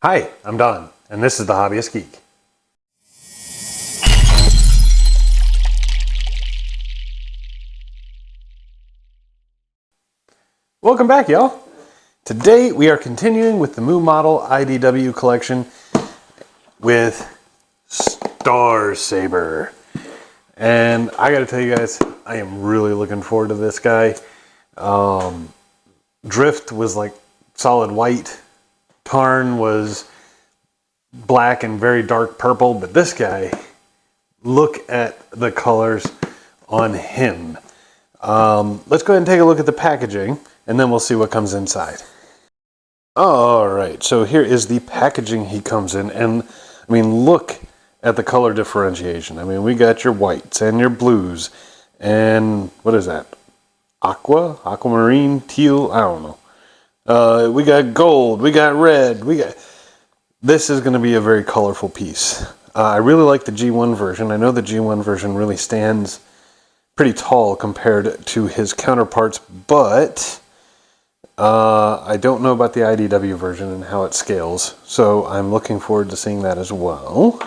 Hi, I'm Don, and this is The Hobbyist Geek. Welcome back, y'all. Today we are continuing with the Mu Model IDW collection with Saber. And I gotta tell you guys, I am really looking forward to this guy. Drift was like solid white. Tarn was black and very dark purple, but this guy, look at the colors on him. Let's go ahead and take a look at the packaging, and then we'll see what comes inside. All right, so here is the packaging he comes in, and I mean, look at the color differentiation. I mean, we got your whites and your blues, and what is that? Aquamarine, teal, I don't know. We got gold, we got red, this is going to be a very colorful piece. I really like the G1 version. I know the G1 version really stands pretty tall compared to his counterparts, but I don't know about the IDW version and how it scales, so I'm looking forward to seeing that as well.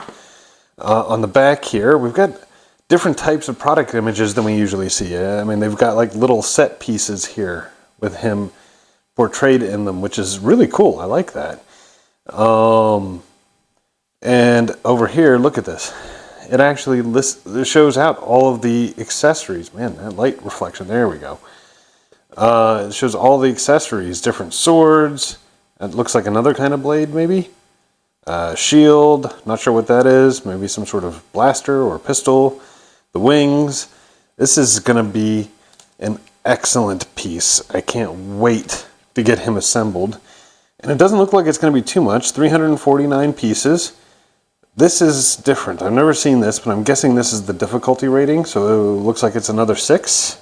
On the back here, we've got different types of product images than we usually see. I mean, they've got like little set pieces here with him portrayed in them, which is really cool. I like that. And over here, look at this. It actually shows out all of the accessories. Man, that light reflection, there we go. It shows all the accessories, different swords. It looks like another kind of blade, maybe. Shield, not sure what that is. Maybe some sort of blaster or pistol. The wings. This is going to be an excellent piece. I can't wait to get him assembled. And it doesn't look like it's going to be too much. 349 pieces. This is different. I've never seen this, but I'm guessing this is the difficulty rating, so it looks like it's another 6.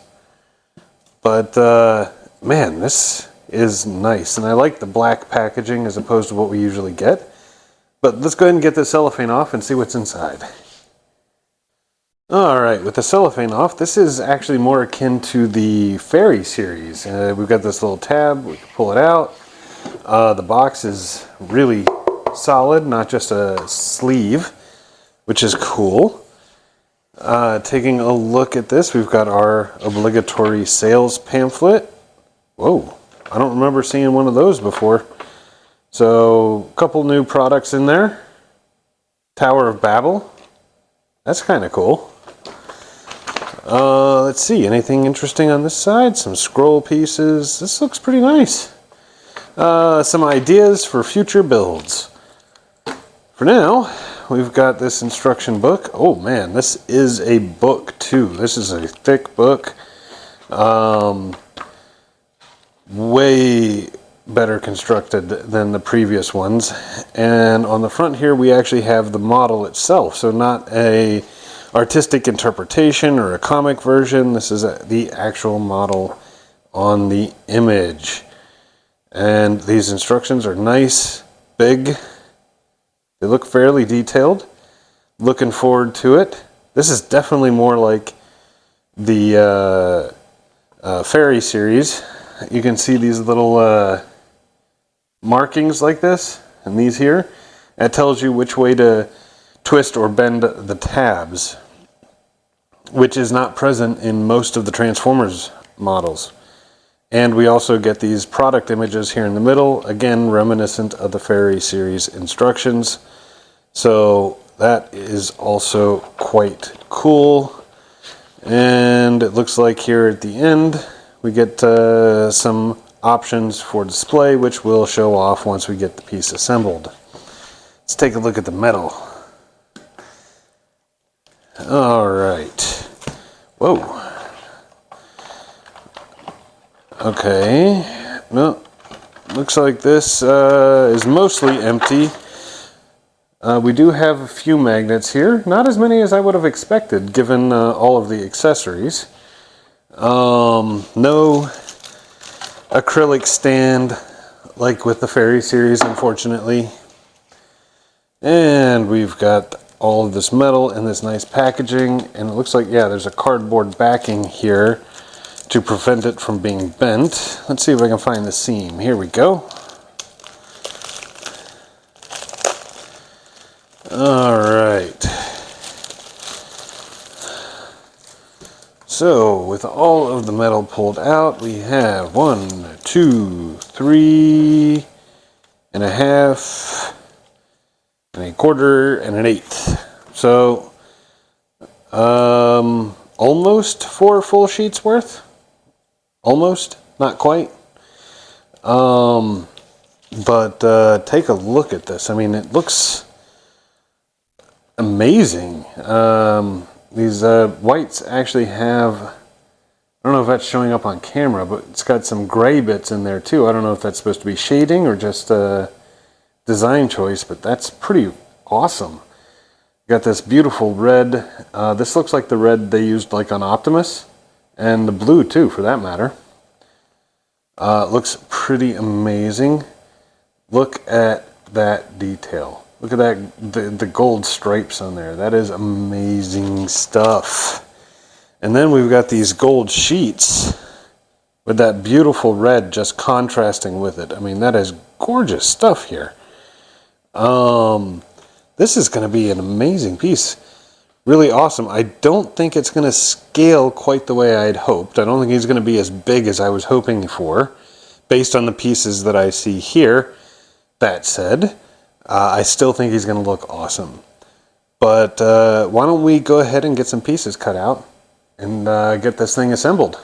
But man, this is nice. And I like the black packaging as opposed to what we usually get. But let's go ahead and get the cellophane off and see what's inside. Alright, with the cellophane off, this is actually more akin to the Fairy series. We've got this little tab, we can pull it out. The box is really solid, not just a sleeve, which is cool. Taking a look at this, we've got our obligatory sales pamphlet. Whoa, I don't remember seeing one of those before. So, a couple new products in there. Tower of Babel. That's kind of cool. Let's see, anything interesting on this side? Some scroll pieces. This looks pretty nice. Some ideas for future builds. For now, we've got this instruction book. Oh man, this is a book too. This is a thick book. Way better constructed than the previous ones. And on the front here, we actually have the model itself. So not a artistic interpretation or a comic version. This is the actual model on the image. And these instructions are nice, big. They look fairly detailed. Looking forward to it. This is definitely more like the Fairy series. You can see these little markings like this, and these here. That tells you which way to twist or bend the tabs, which is not present in most of the Transformers models. And we also get these product images here in the middle, again reminiscent of the Fairy series instructions. So that is also quite cool. And it looks like here at the end we get some options for display, which we'll show off once we get the piece assembled. Let's take a look at the metal. All right. Whoa. Okay. No. Looks like this is mostly empty. We do have a few magnets here. Not as many as I would have expected, given all of the accessories. No acrylic stand like with the Fairy series, unfortunately. And we've got all of this metal and this nice packaging, and it looks like, yeah, there's a cardboard backing here to prevent it from being bent. Let's see if I can find the seam. Here we go. All right. So with all of the metal pulled out, we have 1, 2, 3 and a half, and a quarter, and an eighth. So almost 4 full sheets worth. Almost, not quite. But take a look at this. I mean, it looks amazing. These whites actually have, I don't know if that's showing up on camera, but it's got some gray bits in there too. I don't know if that's supposed to be shading or just a design choice, but that's pretty awesome. Got this beautiful red. This looks like the red they used like on Optimus, and the blue too for that matter. It looks pretty amazing. Look at that detail. Look at that, the gold stripes on there. That is amazing stuff. And then we've got these gold sheets with that beautiful red just contrasting with it. I mean, that is gorgeous stuff here. This is going to be an amazing piece. Really awesome. I don't think it's going to scale quite the way I'd hoped. I don't think he's going to be as big as I was hoping for, based on the pieces that I see here. That said, I still think he's going to look awesome. But why don't we go ahead and get some pieces cut out and get this thing assembled.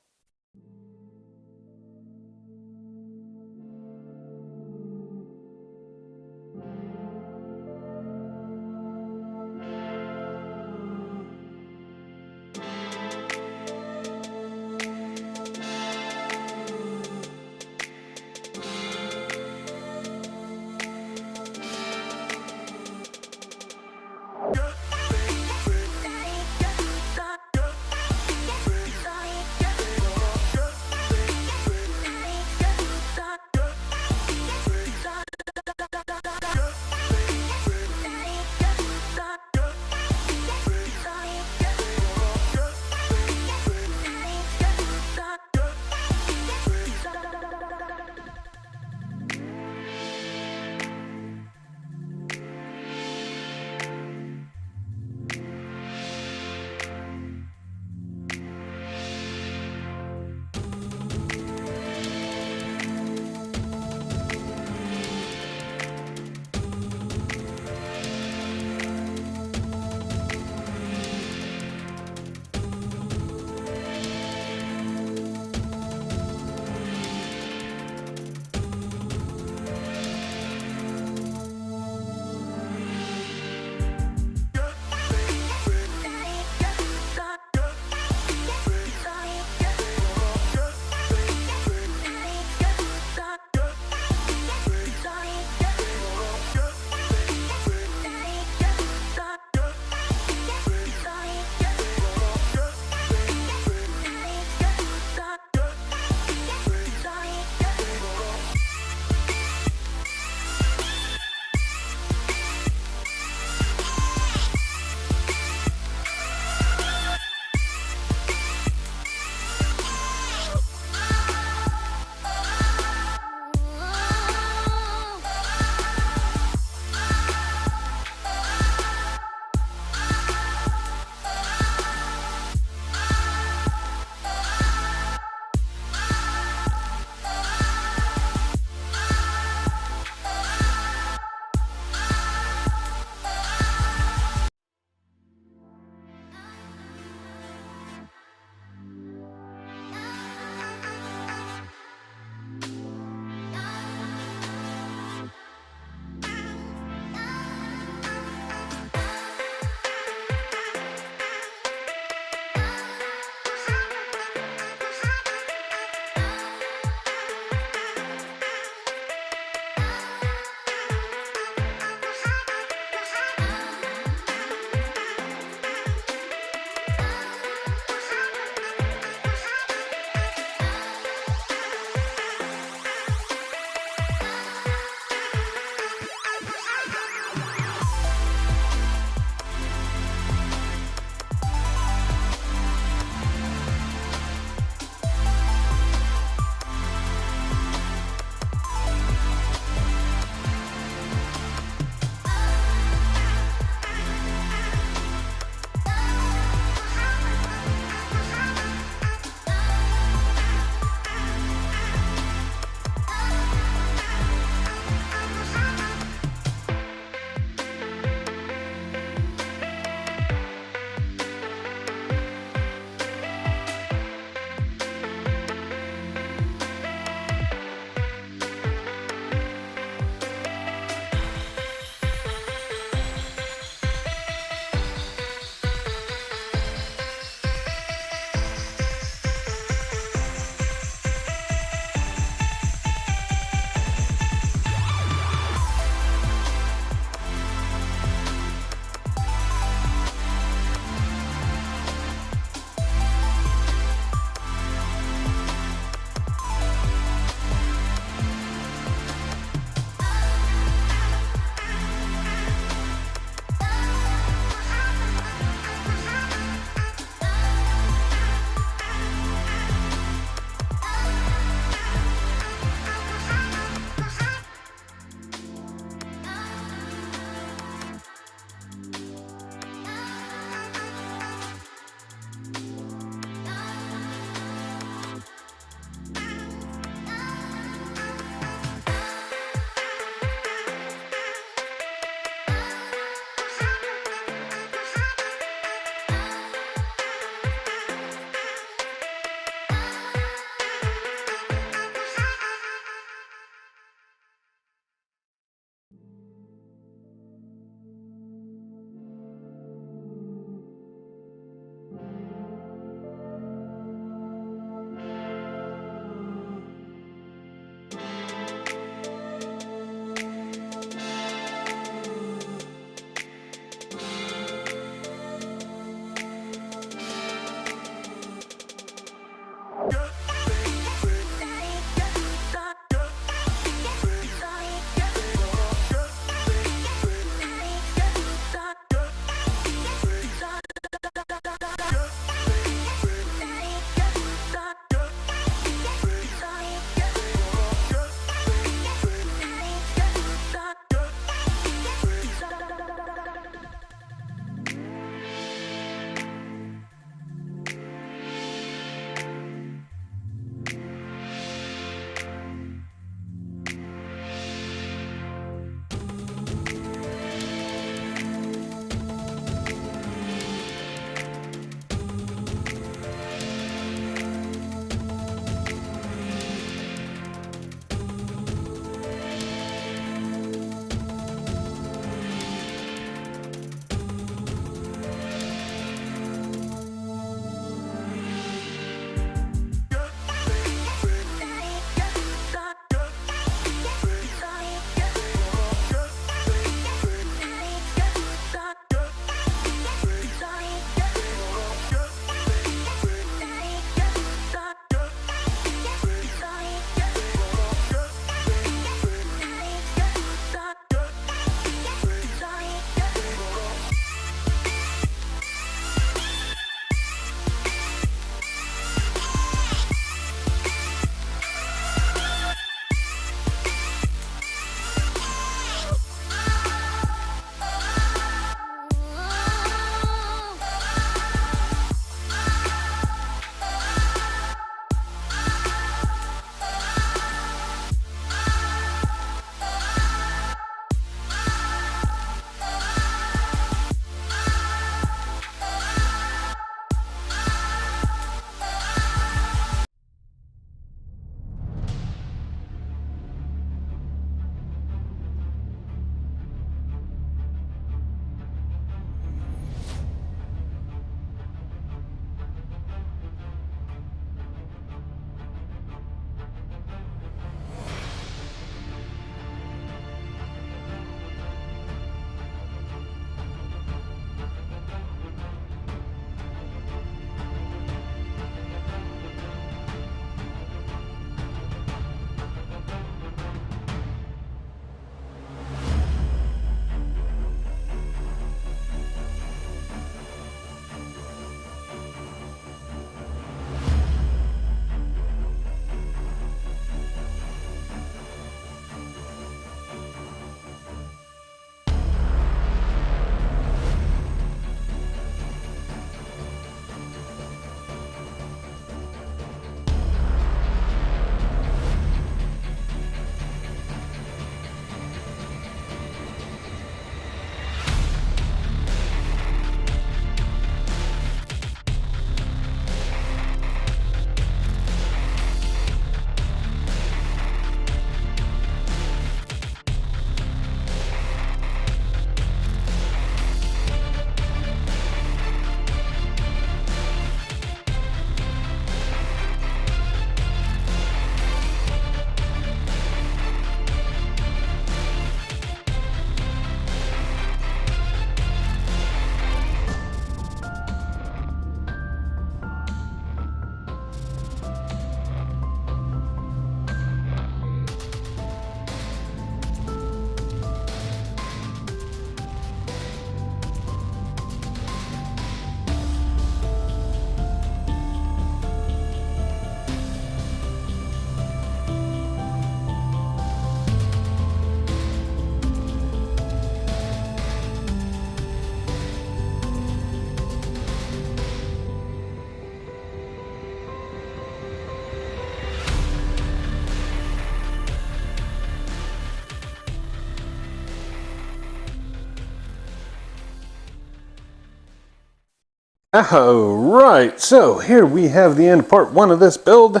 Alright, so here we have the end part one of this build,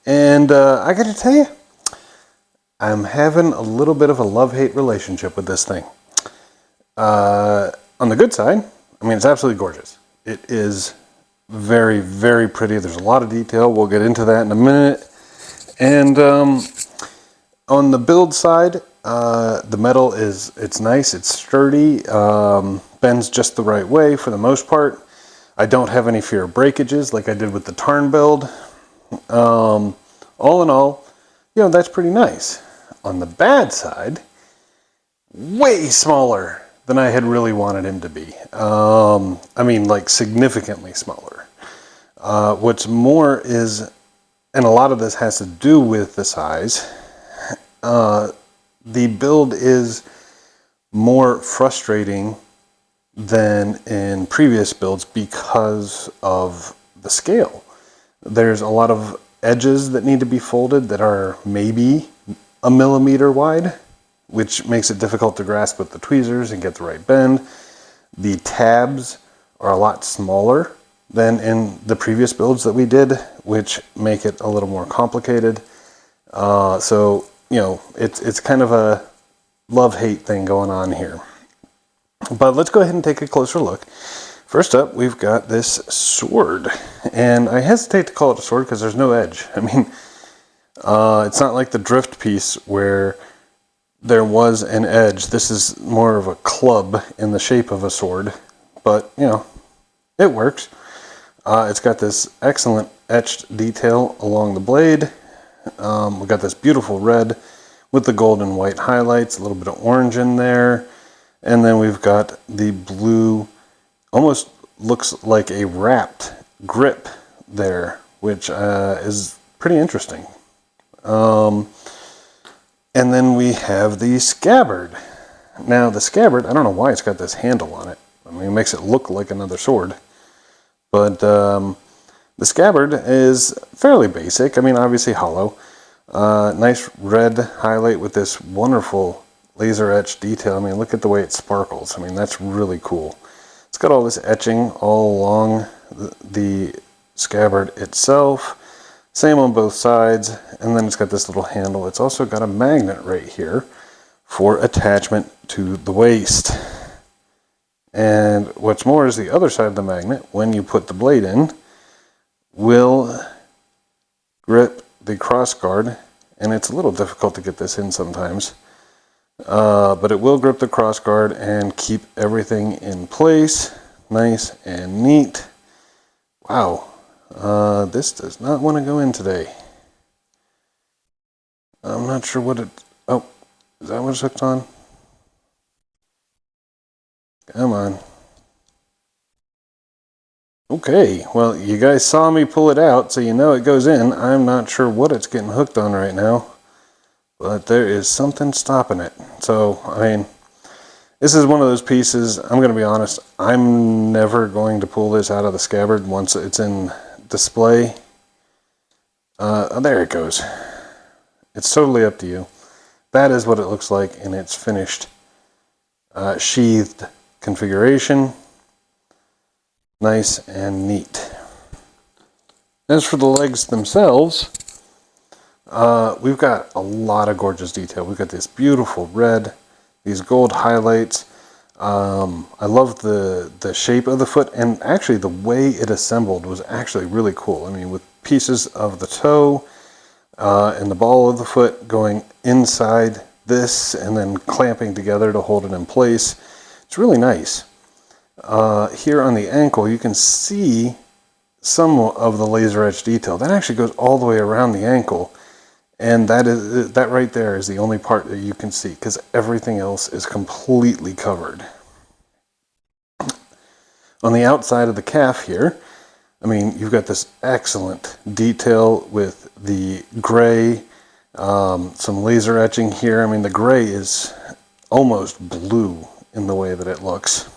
and I gotta tell you, I'm having a little bit of a love-hate relationship with this thing. On the good side, I mean, it's absolutely gorgeous. It is very, very pretty. There's a lot of detail. We'll get into that in a minute. And on the build side, the metal it's nice, it's sturdy, bends just the right way for the most part. I don't have any fear of breakages like I did with the Tarn build. All in all, you know, that's pretty nice. On the bad side, way smaller than I had really wanted him to be. I mean, like significantly smaller. What's more is, and a lot of this has to do with the size, the build is more frustrating than in previous builds because of the scale. There's a lot of edges that need to be folded that are maybe a millimeter wide, which makes it difficult to grasp with the tweezers and get the right bend. The tabs are a lot smaller than in the previous builds that we did, which make it a little more complicated. So, you know, it's kind of a love-hate thing going on here. But let's go ahead and take a closer look. First up, we've got this sword. And I hesitate to call it a sword because there's no edge. I mean, it's not like the drift piece where there was an edge. This is more of a club in the shape of a sword. But, you know, it works. It's got this excellent etched detail along the blade. We've got this beautiful red with the gold and white highlights, a little bit of orange in there. And then we've got the blue, almost looks like a wrapped grip there, which is pretty interesting. And then we have the scabbard. Now the scabbard, I don't know why it's got this handle on it. I mean, it makes it look like another sword. But the scabbard is fairly basic. I mean, obviously hollow. Nice red highlight with this wonderful laser etched detail. I mean, look at the way it sparkles. I mean, that's really cool. It's got all this etching all along the scabbard itself. Same on both sides. And then it's got this little handle. It's also got a magnet right here for attachment to the waist. And what's more is the other side of the magnet, when you put the blade in, will grip the cross guard. And it's a little difficult to get this in sometimes. But it will grip the cross guard and keep everything in place. Nice and neat. Wow. This does not want to go in today. I'm not sure what it... Oh, is that what it's hooked on? Come on. Okay, well, you guys saw me pull it out, so you know it goes in. I'm not sure what it's getting hooked on right now. But there is something stopping it. So, I mean, this is one of those pieces, I'm going to be honest, I'm never going to pull this out of the scabbard once it's in display. There it goes. It's totally up to you. That is what it looks like in its finished sheathed configuration. Nice and neat. As for the legs themselves, we've got a lot of gorgeous detail. We've got this beautiful red, these gold highlights. I love the shape of the foot, and actually the way it assembled was actually really cool. I mean, with pieces of the toe and the ball of the foot going inside this and then clamping together to hold it in place. It's really nice. Here on the ankle, you can see some of the laser etched detail. That actually goes all the way around the ankle. And that right there is the only part that you can see, because everything else is completely covered. On the outside of the calf here, I mean, you've got this excellent detail with the gray, some laser etching here. I mean, the gray is almost blue in the way that it looks.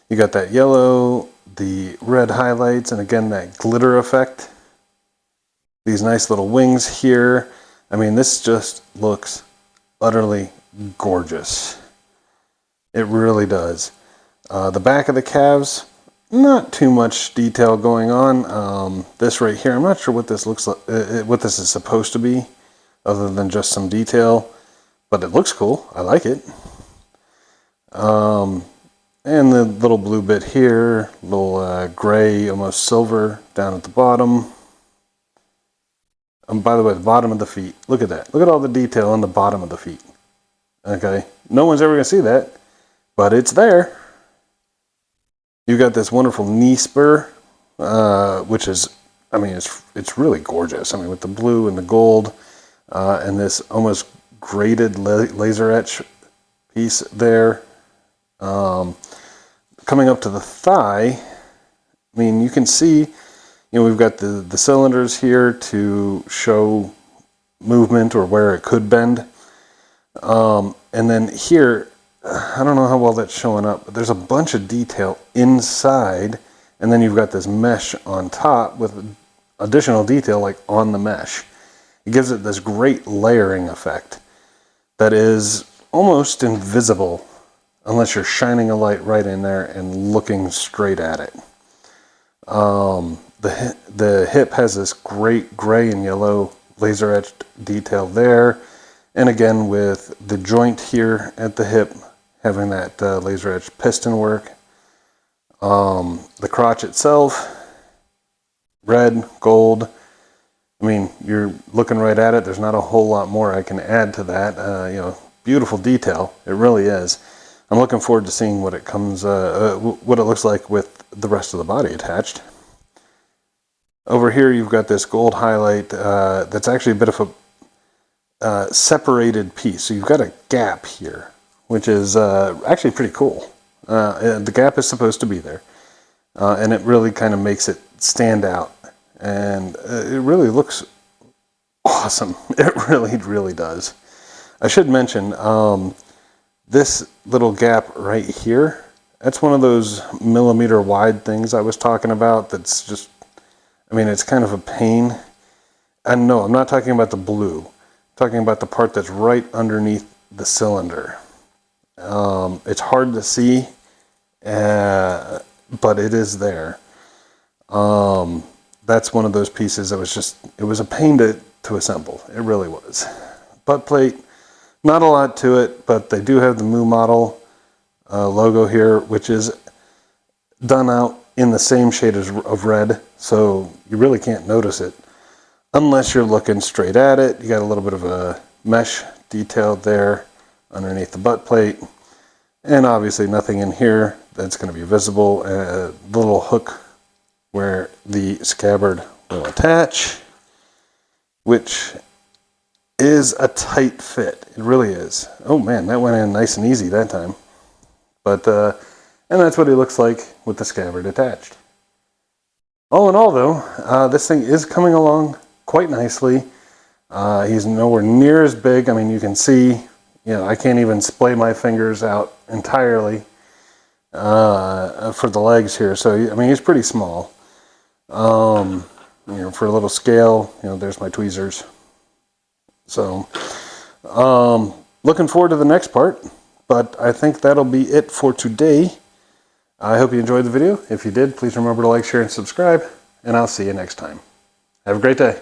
You got that yellow, the red highlights, and again, that glitter effect. These nice little wings here. I mean, this just looks utterly gorgeous. It really does. The back of the calves, not too much detail going on. This right here, I'm not sure what this looks like, what this is supposed to be, other than just some detail, but it looks cool. I like it. And the little blue bit here, little gray, almost silver down at the bottom. By the way, the bottom of the feet. Look at that. Look at all the detail on the bottom of the feet. Okay, no one's ever gonna see that, but it's there. You've got this wonderful knee spur, which is, I mean, it's really gorgeous. I mean, with the blue and the gold, and this almost graded laser etch piece there. Coming up to the thigh, I mean, you can see, you know, we've got the cylinders here to show movement or where it could bend. And then here, I don't know how well that's showing up, but there's a bunch of detail inside, and then you've got this mesh on top with additional detail like on the mesh. It gives it this great layering effect that is almost invisible unless you're shining a light right in there and looking straight at it. The hip has this great gray and yellow laser etched detail there, and again with the joint here at the hip having that laser etched piston work. The crotch itself, red, gold. I mean, you're looking right at it. There's not a whole lot more I can add to that. You know, beautiful detail. It really is. I'm looking forward to seeing what it comes, what it looks like with the rest of the body attached. Over here, you've got this gold highlight that's actually a bit of a separated piece. So you've got a gap here, which is actually pretty cool. The gap is supposed to be there, and it really kind of makes it stand out. And it really looks awesome. It really, really does. I should mention, this little gap right here, that's one of those millimeter wide things I was talking about that's just, I mean, it's kind of a pain. And no, I'm not talking about the blue. I'm talking about the part that's right underneath the cylinder. It's hard to see, but it is there. That's one of those pieces that was just, it was a pain to assemble. It really was. Butt plate, not a lot to it, but they do have the Mu Model logo here, which is done out in the same shade of red, so you really can't notice it unless you're looking straight at it. You got a little bit of a mesh detail there underneath the butt plate, and obviously nothing in here that's going to be visible. A little hook where the scabbard will attach, which is a tight fit. It really is. Oh man, that went in nice and easy that time. But, and that's what he looks like with the scabbard attached. All in all though, this thing is coming along quite nicely. He's nowhere near as big. I mean, you can see, you know, I can't even splay my fingers out entirely for the legs here. So, I mean, he's pretty small. You know, for a little scale, you know, there's my tweezers. So, looking forward to the next part, but I think that'll be it for today. I hope you enjoyed the video. If you did, please remember to like, share, and subscribe, and I'll see you next time. Have a great day.